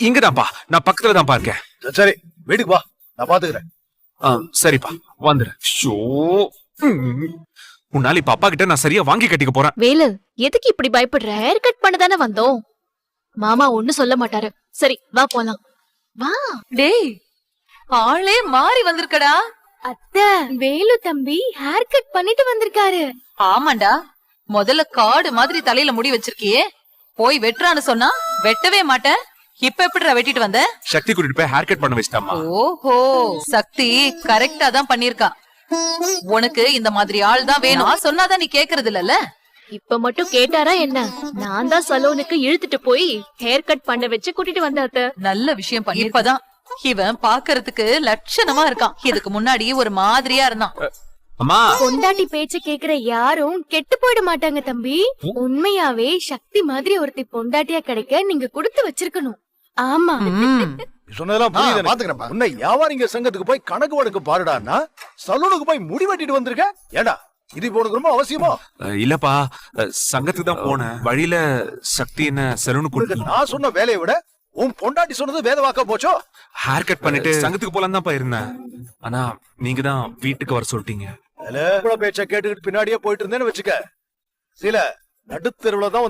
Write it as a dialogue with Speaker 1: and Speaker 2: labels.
Speaker 1: இங்கதான்ப்பா, நான் பக்கத்துல தான் இருக்கேன்.
Speaker 2: சரி வீட்டுக்கு வா, நான் பாத்துக்கிறேன்.
Speaker 1: சரிப்பா, வந்துரு. ஷோ, உன்னால இப்ப அப்பா கிட்ட நான் சரியா வாங்கி கட்டிக்க போறேன்.
Speaker 3: வேலு, எதுக்கு இப்படி பயப்படுற? ஹேர் கட் பண்ண தானே வந்தோம். மாமா ஒண்ணு சொல்ல மாட்டாரு. சரி வா போலாம். வா.
Speaker 4: டேய், ஆளே மாறி வந்திருக்கடா.
Speaker 3: அத்தை, வேலு தம்பி ஹேர் கட் பண்ணிட்டு வந்திருக்காரு.
Speaker 4: ஆமாண்டா, முதல்ல காடு மாதிரி தலையில முடி வச்சிருக்கியே, போய் வெட்டுறான்னு சொன்னா வெட்டவே மாட்ட. இப்ப எப்படிடா வெட்டிட்டு வந்த?
Speaker 1: சக்தி கூட்டிட்டு போய் ஹேர் கட் பண்ண வச்சிட்டாமா.
Speaker 4: ஓஹோ, சக்தி கரெக்டா தான் பண்ணிருக்கா. உனக்கு இந்த மாதிரி ஆள் தான் வேணும். நான் சொன்னாதான் நீ கேக்குறது இல்லல்ல.
Speaker 3: இப்ப மட்டும் கேட்டாரா என்ன? நான் தான் சலூனுக்கு இழுத்துட்டு போய் ஹேர் கட் பண்ண வச்சு கூட்டிட்டு வந்த அத்தை.
Speaker 4: நல்ல விஷயம் பண்ணி. இப்பதான் இவன் பாக்குறதுக்கு லட்சணமா இருக்கான். இதுக்கு முன்னாடி ஒரு மாதிரியா இருந்தான்.
Speaker 1: அம்மா,
Speaker 3: பொண்டாட்டி பேச்ச கேக்குற யாரும் கெட்டு போயிட மாட்டாங்க தம்பி. உண்மையாவே சக்தி மாதிரி ஒருத்தி பொண்டாட்டியா கிடைக்க நீங்க கொடுத்து வச்சிருக்கணும். ஆமா,
Speaker 2: சொன்னதெல்லாம் புரியுது, பாத்துக்கிறேன். உன்னை வியாபாரிங்க சங்கத்துக்கு போய் கணக்கு வழக்கு பாருடான்னா சலூனுக்கு போய் முடி வெட்டிட்டு வந்திருக்க. ஏடா இது போனது ரொம்ப அவசியமா?
Speaker 1: இல்லப்பா, சங்கத்துக்கு தான் போனேன். வழியில சக்தி என்ன சலூனுக்கு கூட்டிட்டு.
Speaker 2: நான் சொன்ன வேலையை விட உன் பொண்டாட்டி சொன்னது வேத வாக்கா போச்சோ?
Speaker 1: ஹேர் கட் பண்ணிட்டு சங்கத்துக்கு போலாம் தான் இருந்தேன். ஆனா நீங்க தான் வீட்டுக்கு வர சொல்லிட்டீங்க.
Speaker 2: பேச்ச கேட்டுக்கிட்டு பின்னாடியே போயிட்டு இருந்தேன்னு வச்சுக்க, சில நடுத்தெருவுல தான்